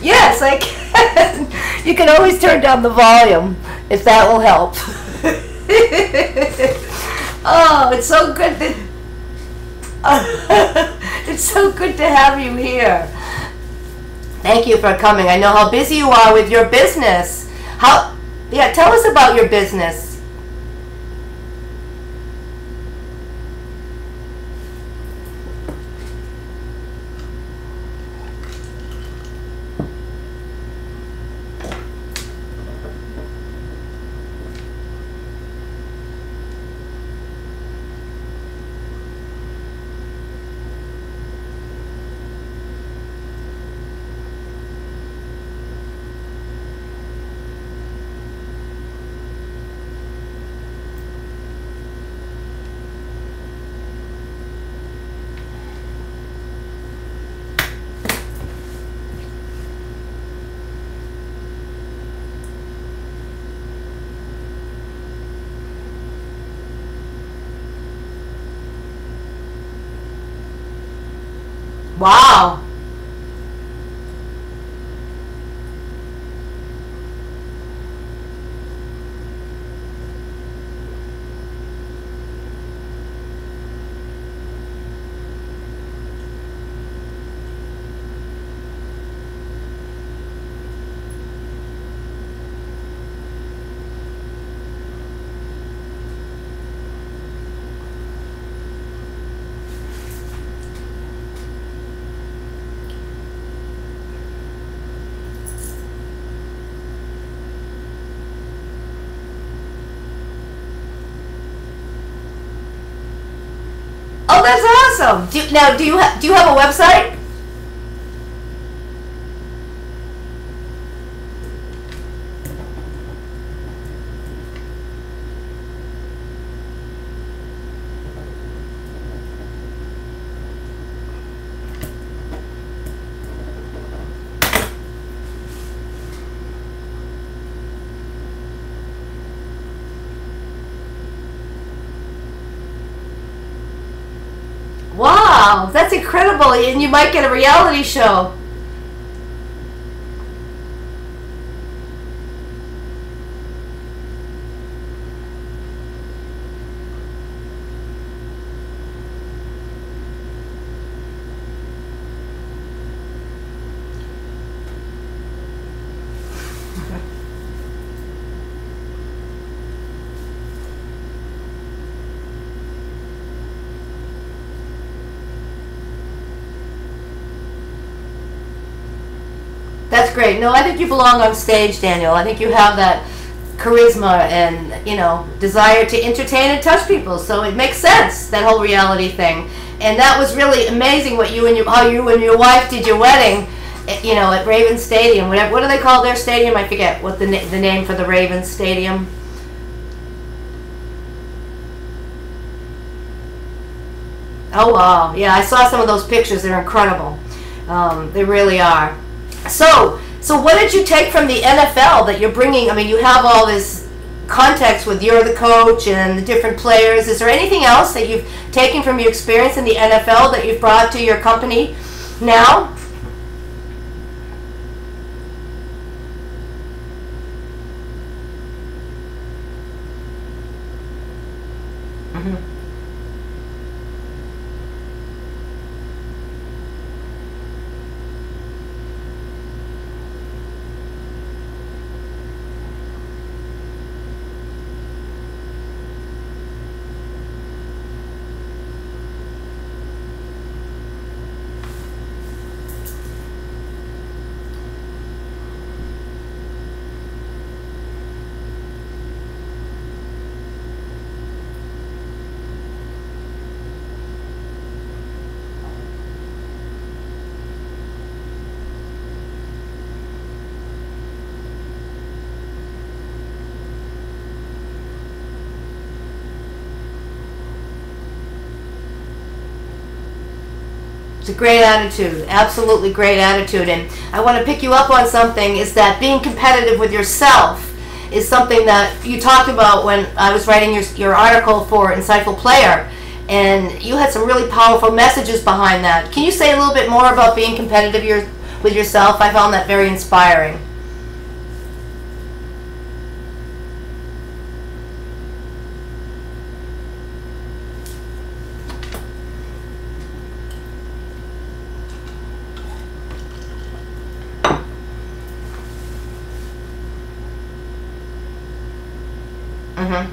Yes, I can. You can always turn down the volume if that will help. Oh, it's so good that it's so good to have you here. Thank you for coming. I know how busy you are with your business. Yeah, tell us about your business. Wow. Oh, that's awesome. Do you have a website? Wow, that's incredible. And you might get a reality show. That's great. No, I think you belong on stage, Daniel. I think you have that charisma and, you know, desire to entertain and touch people. So it makes sense, that whole reality thing. And that was really amazing what how you and your wife did your wedding, you know, at Ravens Stadium. What do they call their stadium? I forget what the name for the Ravens Stadium. Oh wow, yeah, I saw some of those pictures. They're incredible. They really are. So what did you take from the NFL that you're bringing? I mean, you have all this context with you're the coach and the different players. Is there anything else that you've taken from your experience in the NFL that you've brought to your company now? Mm-hmm. It's a great attitude, absolutely great attitude. And I want to pick you up on something, is that being competitive with yourself is something that you talked about when I was writing your article for Insightful Player. and you had some really powerful messages behind that. Can you say a little bit more about being competitive with yourself? I found that very inspiring. Mm-hmm.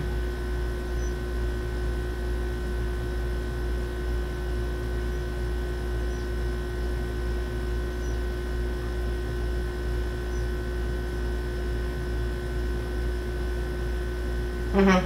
Mm-hmm.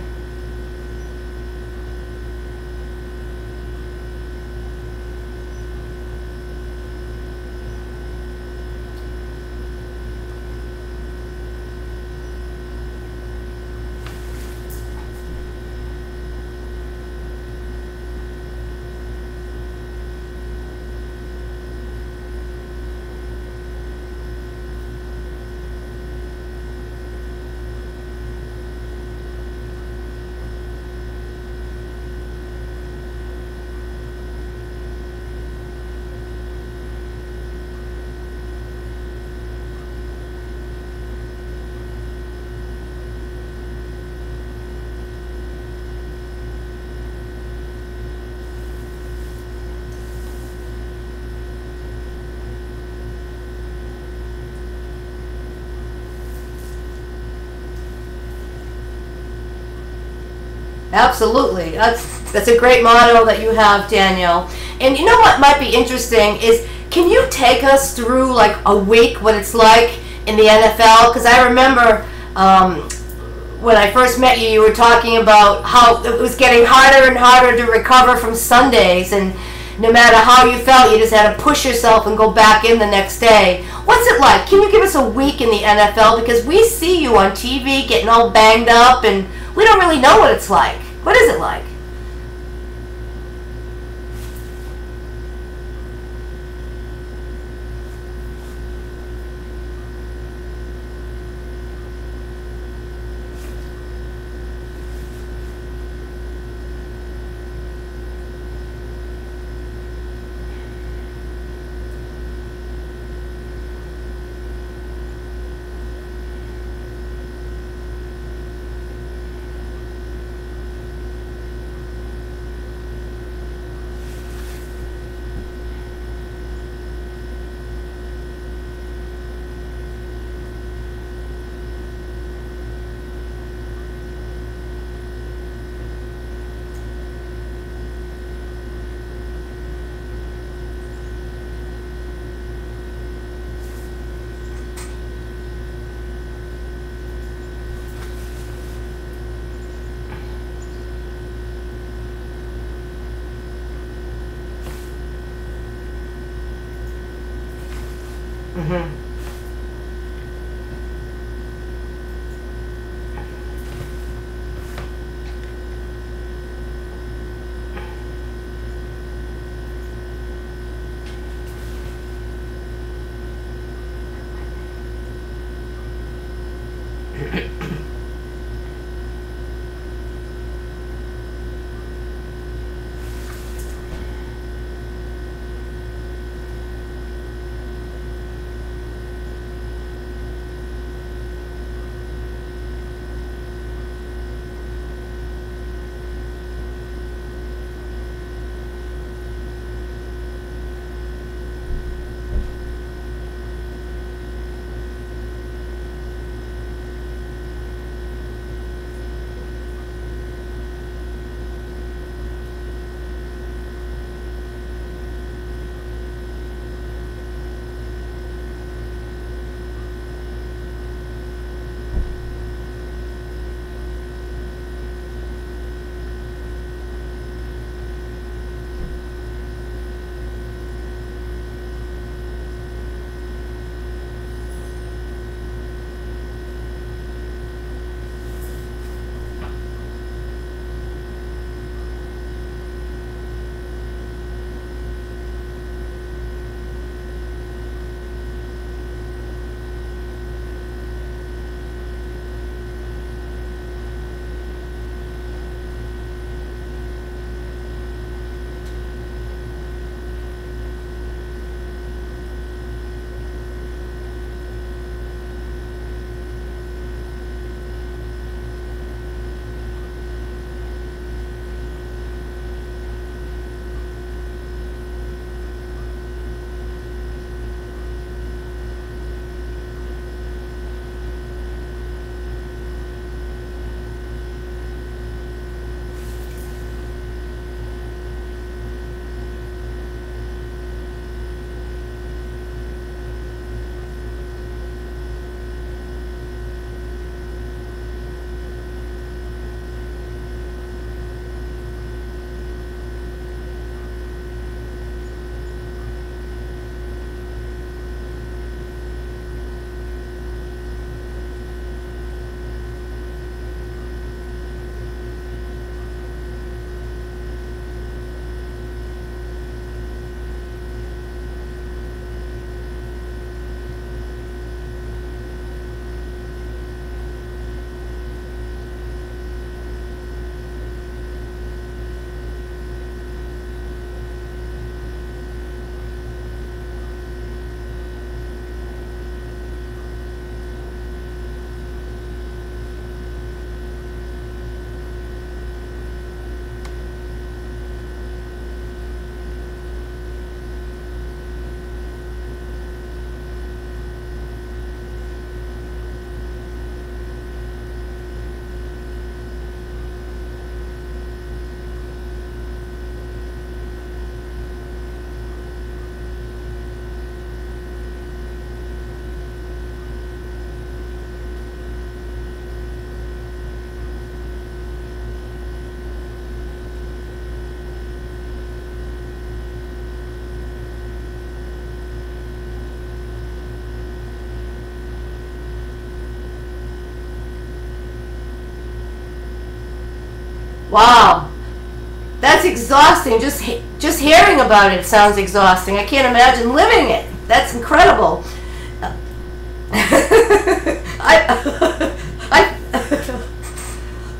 Absolutely. That's a great motto that you have, Danielle. And you know what might be interesting is, can you take us through like a week what it's like in the NFL? Because I remember when I first met you, you were talking about how it was getting harder and harder to recover from Sundays, and no matter how you felt, you just had to push yourself and go back in the next day. What's it like? Can you give us a week in the NFL? Because we see you on TV getting all banged up, and we don't really know what it's like. What is it like? Mm-hmm. Wow. That's exhausting. Just hearing about it sounds exhausting. I can't imagine living it. That's incredible. I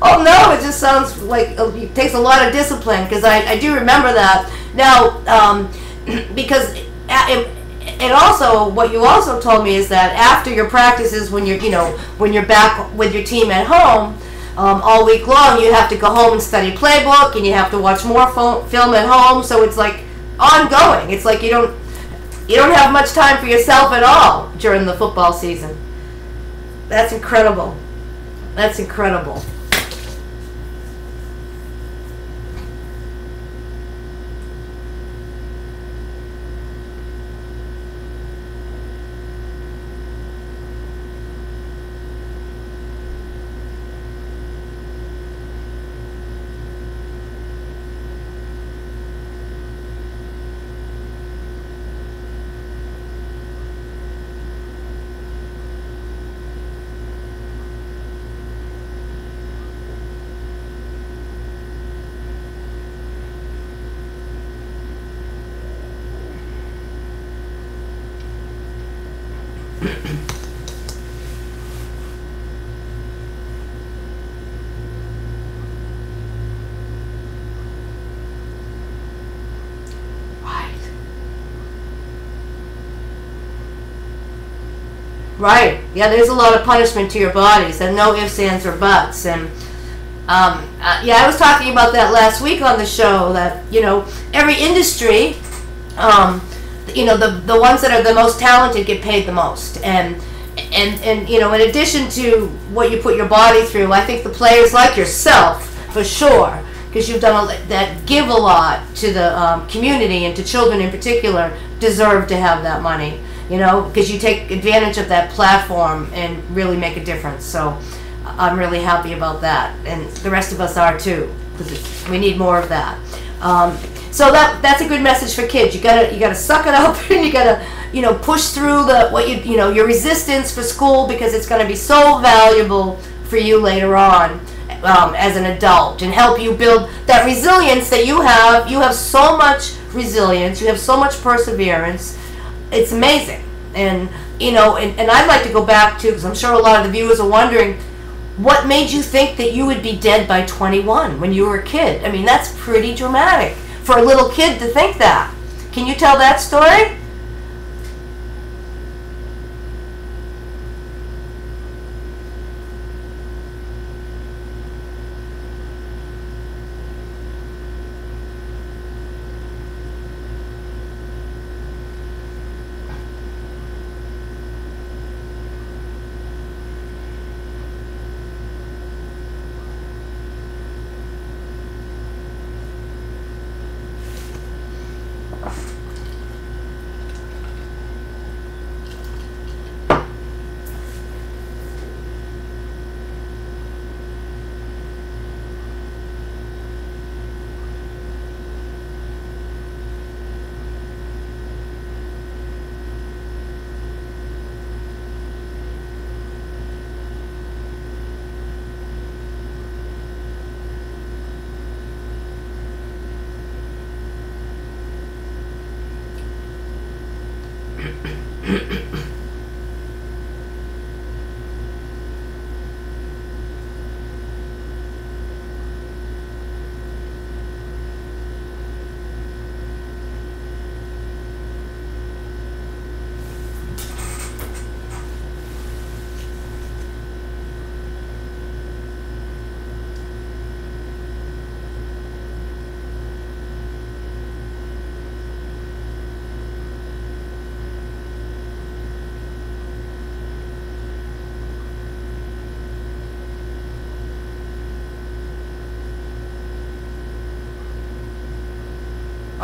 oh no, it just sounds like it takes a lot of discipline, because I do remember that. Now, because and also what you also told me is that after your practices, when you're back with your team at home, all week long, you have to go home and study playbook, and you have to watch more film at home. So it's like ongoing. It's like you don't have much time for yourself at all during the football season. That's incredible. That's incredible. Right. Yeah, there's a lot of punishment to your bodies, and no ifs, ands, or buts. And yeah, I was talking about that last week on the show. That every industry, the ones that are the most talented get paid the most. And in addition to what you put your body through, I think the players like yourself, for sure, because you've done that, give a lot to the community and to children in particular, deserve to have that money. Because you take advantage of that platform and really make a difference. So I'm really happy about that, and the rest of us are too, because we need more of that. So that's a good message for kids. You gotta suck it up, and you gotta push through your resistance for school, because it's gonna be so valuable for you later on as an adult, and help you build that resilience that you have. You have so much resilience. You have so much perseverance. It's amazing. And and I'd like to go back to, because I'm sure a lot of the viewers are wondering, what made you think that you would be dead by 21 when you were a kid? I mean, that's pretty dramatic for a little kid to think that. Can you tell that story?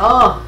Oh.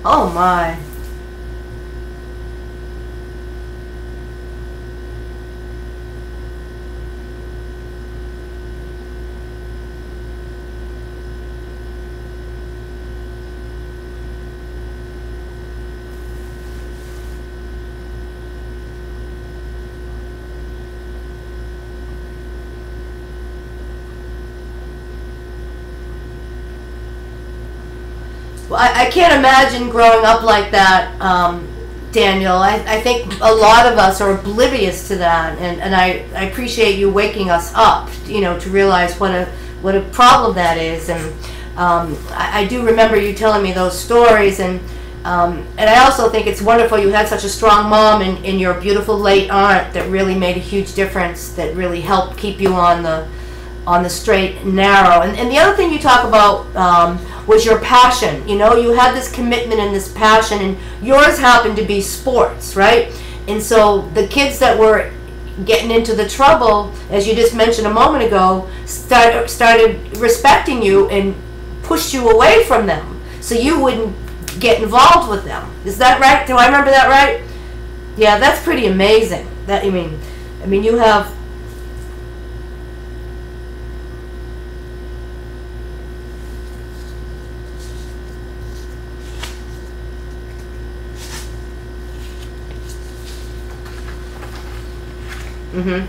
Oh my. Well, I can't imagine growing up like that, Daniel. I think a lot of us are oblivious to that, and I appreciate you waking us up, to realize what a problem that is. And I do remember you telling me those stories, and I also think it's wonderful you had such a strong mom and your beautiful late aunt that really made a huge difference, that really helped keep you on the straight and narrow. And the other thing you talk about was your passion. You had this commitment and this passion, and yours happened to be sports, right? And so the kids that were getting into the trouble, as you just mentioned a moment ago, started respecting you and pushed you away from them so you wouldn't get involved with them. Is that right? Do I remember that right? Yeah, that's pretty amazing. That I mean, you have. Mm-hmm.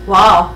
Wow.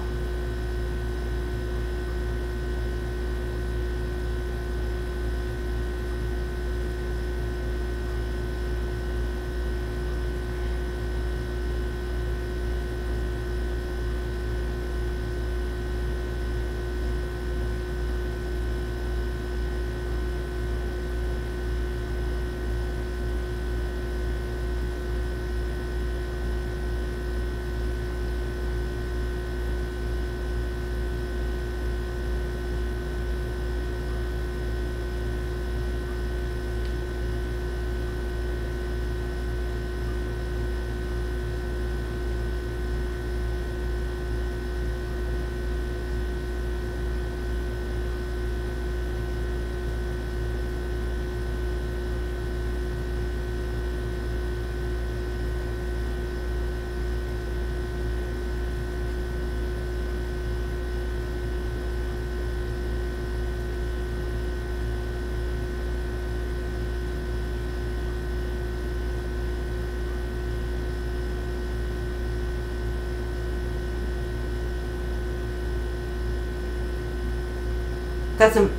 That's a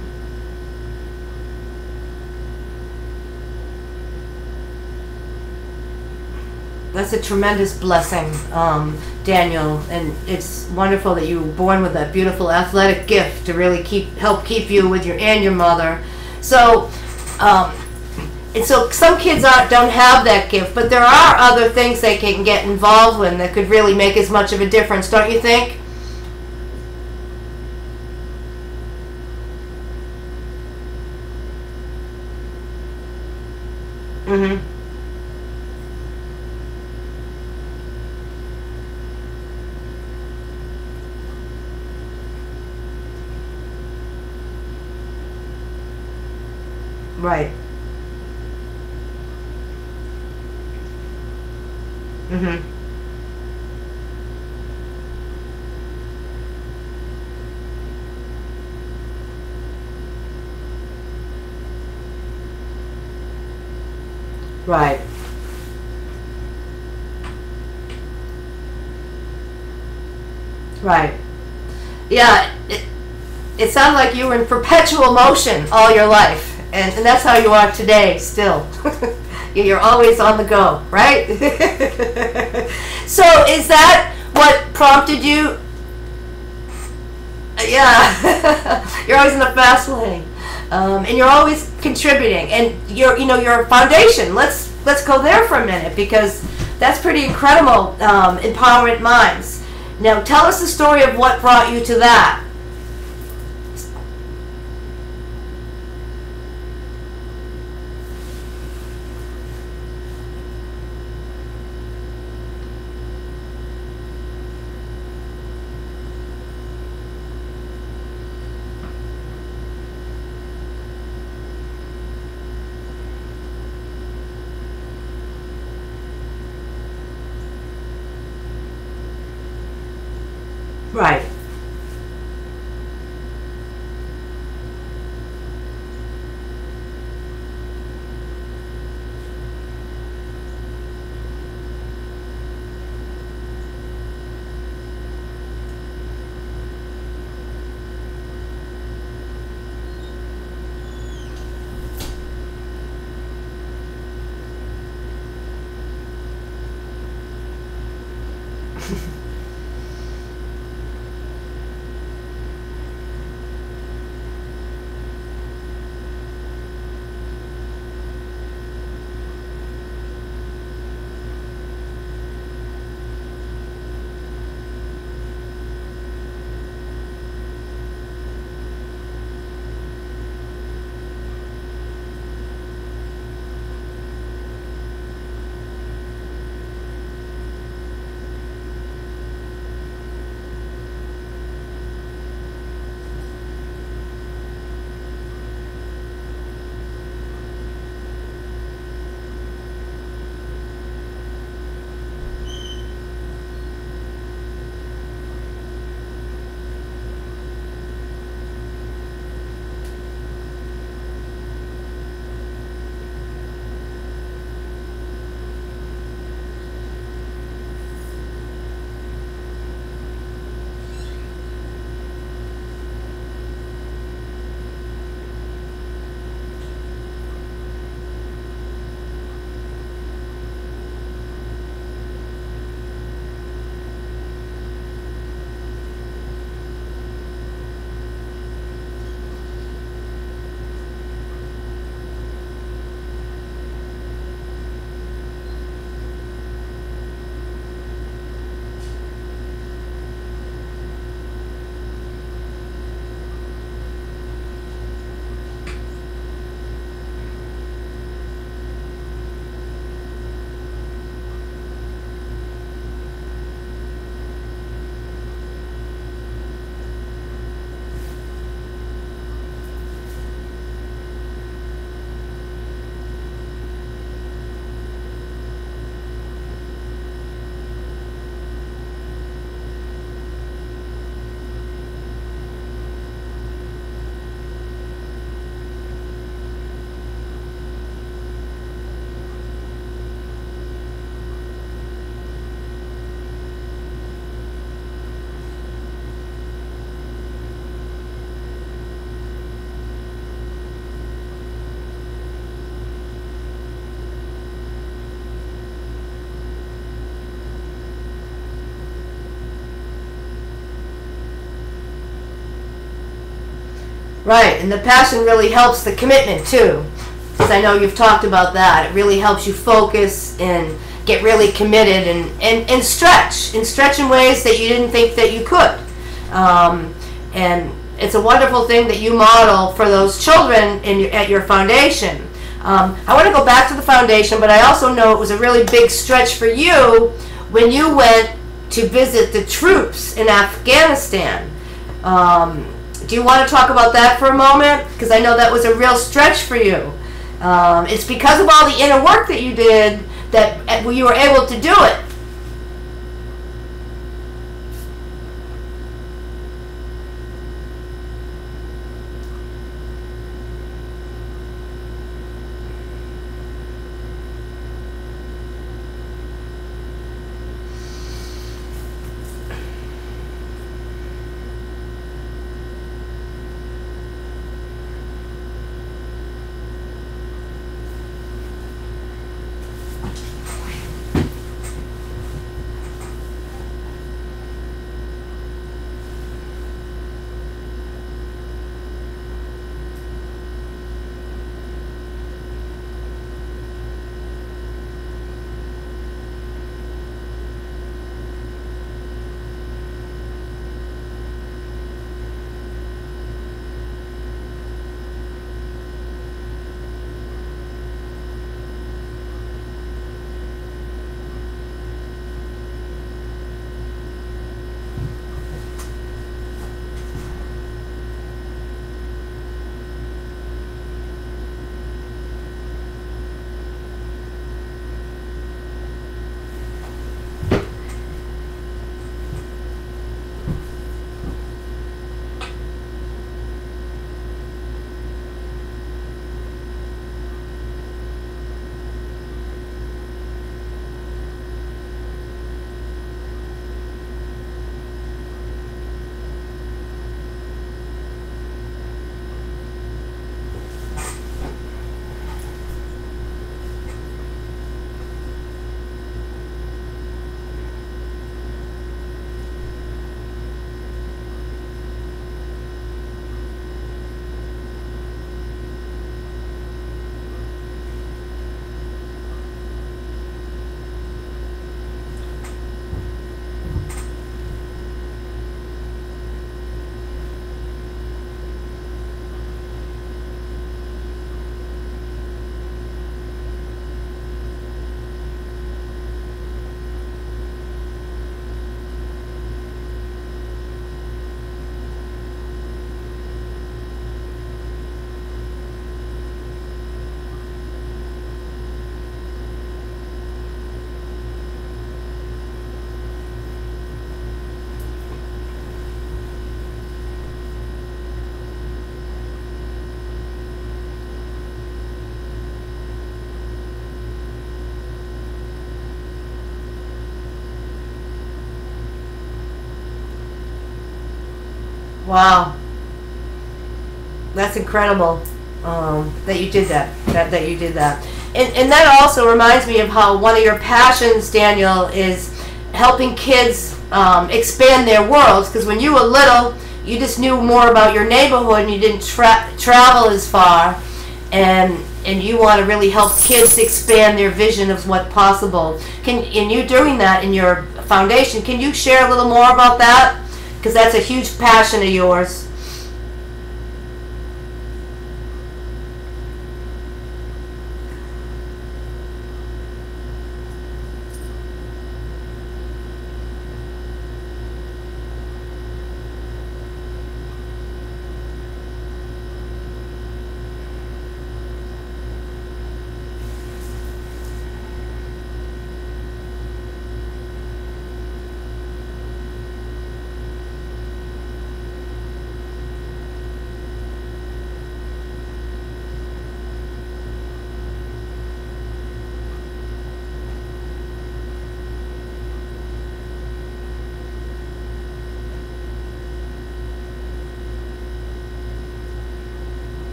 That's a tremendous blessing, Daniel, and it's wonderful that you were born with that beautiful athletic gift to really help keep you with your mother. So, and so some kids don't have that gift, but there are other things they can get involved with that could really make as much of a difference, don't you think? Mm-hmm. Right. Mm-hmm. Right. Right. Yeah, it sounds like you were in perpetual motion all your life, and that's how you are today still. You're always on the go, right? So is that what prompted you? Yeah, you're always in the fast lane, and you're always contributing, and your foundation. Let's go there for a minute, because that's pretty incredible. Empowerment Minds. Now tell us the story of what brought you to that. Right. Right, and the passion really helps the commitment too, because I know you've talked about that. It really helps you focus and get really committed and stretch in ways that you didn't think that you could. And it's a wonderful thing that you model for those children at your foundation. I want to go back to the foundation, but I also know it was a really big stretch for you when you went to visit the troops in Afghanistan. Do you want to talk about that for a moment? Because I know that was a real stretch for you. It's because of all the inner work that you did that you were able to do it. Wow. That's incredible that you did that. That you did that. And that also reminds me of how one of your passions, Daniel, is helping kids expand their worlds. Because when you were little, you just knew more about your neighborhood and you didn't travel as far. And you want to really help kids expand their vision of what's possible. And you doing that in your foundation. Can you share a little more about that? Because that's a huge passion of yours.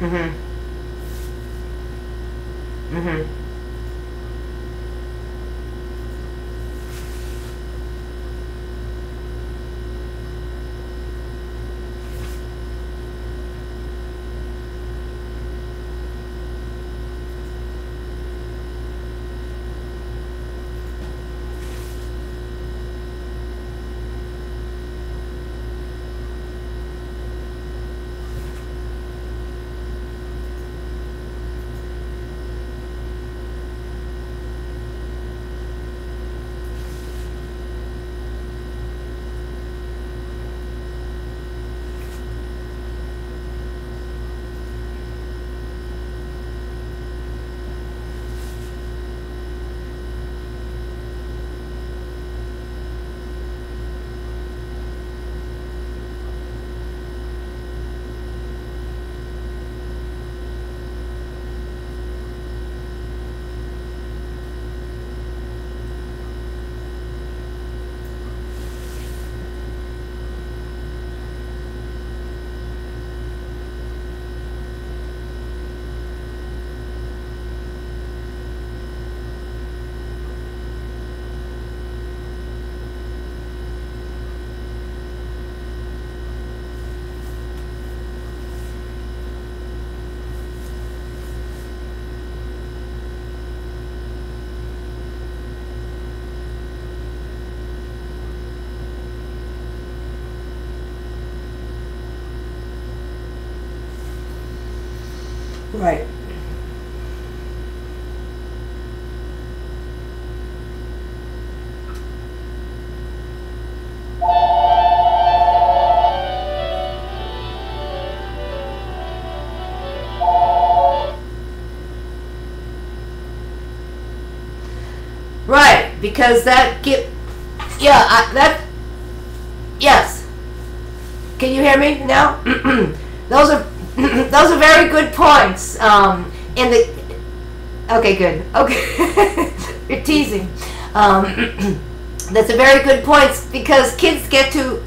Mm-hmm. Mm-hmm. Right. Right, because that that, yes. Can you hear me now? Those are those are very good points. In the Okay, good. Okay, you're teasing. That's a very good point because kids get to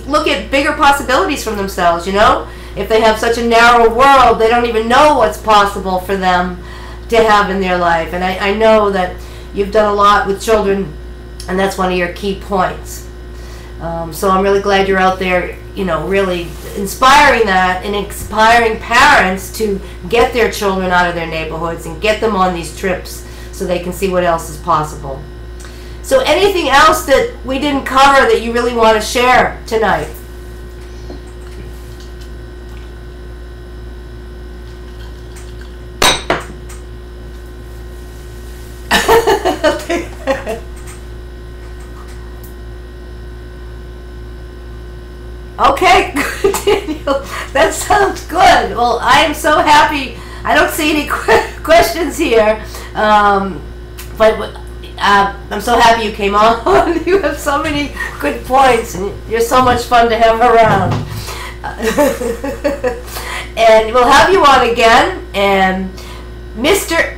look at bigger possibilities from themselves. You know, if they have such a narrow world, they don't even know what's possible for them to have in their life. And I know that you've done a lot with children, and that's one of your key points. So I'm really glad you're out there, you know, really inspiring that and inspiring parents to get their children out of their neighborhoods and get them on these trips so they can see what else is possible. So anything else that we didn't cover that you really want to share tonight? Okay, good, Daniel. That sounds good. Well, I am so happy. I don't see any questions here, but I'm so happy you came on. You have so many good points, and you're so much fun to have around. And we'll have you on again. And Mr.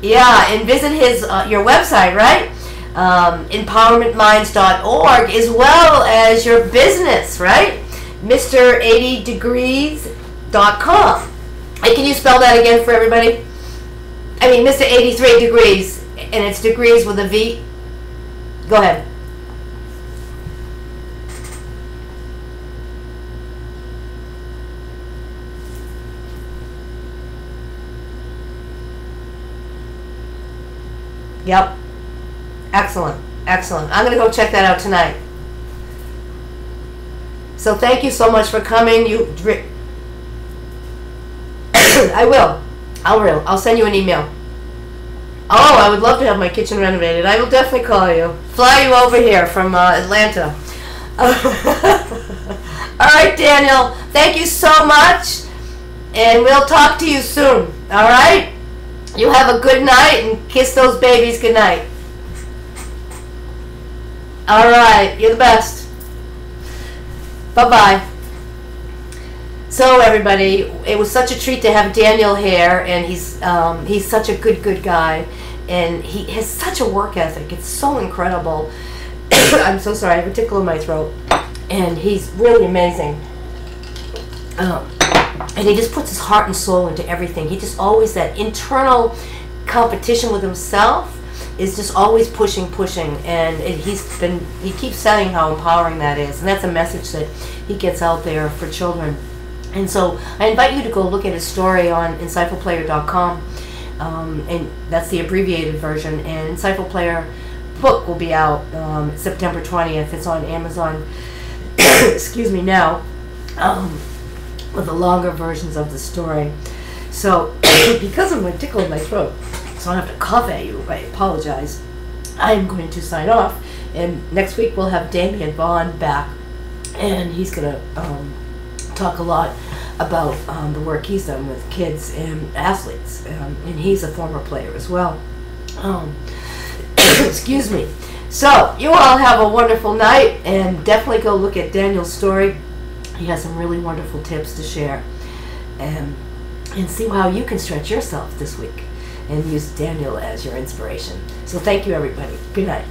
Yeah, and visit his your website, right? Empowermentminds.org, as well as your business, right? Mr80degrees.com. Hey, can you spell that again for everybody? I mean, Mr. 83 Degrees, and it's degrees with a V. Go ahead. Yep. Excellent. Excellent. I'm going to go check that out tonight. So thank you so much for coming. I will. I'll send you an email. Oh, I would love to have my kitchen renovated. I will definitely call you. Fly you over here from Atlanta. All right, Daniel. Thank you so much. And we'll talk to you soon. All right? You have a good night and kiss those babies good night. All right. You're the best. Bye-bye. So everybody, it was such a treat to have Daniel here, and he's such a good guy, and he has such a work ethic. It's so incredible. I'm so sorry, I have a tickle in my throat, and he's really amazing. And he just puts his heart and soul into everything. He just always, that internal competition with himself is just always pushing, and he keeps saying how empowering that is, and that's a message that he gets out there for children. And so I invite you to go look at his story on insightfulplayer.com, and that's the abbreviated version. And Insightful Player book will be out September 20th. It's on Amazon. Excuse me now, with the longer versions of the story. So because of my tickle in my throat, so I don't have to cough at you, I apologize. I am going to sign off, and next week we'll have Damian Vaughn back, and he's going to talk a lot about the work he's done with kids and athletes, and he's a former player as well. Excuse me. So you all have a wonderful night, and definitely go look at Daniel's story. He has some really wonderful tips to share, and see how you can stretch yourself this week and use Daniel as your inspiration. So thank you, everybody. Good night.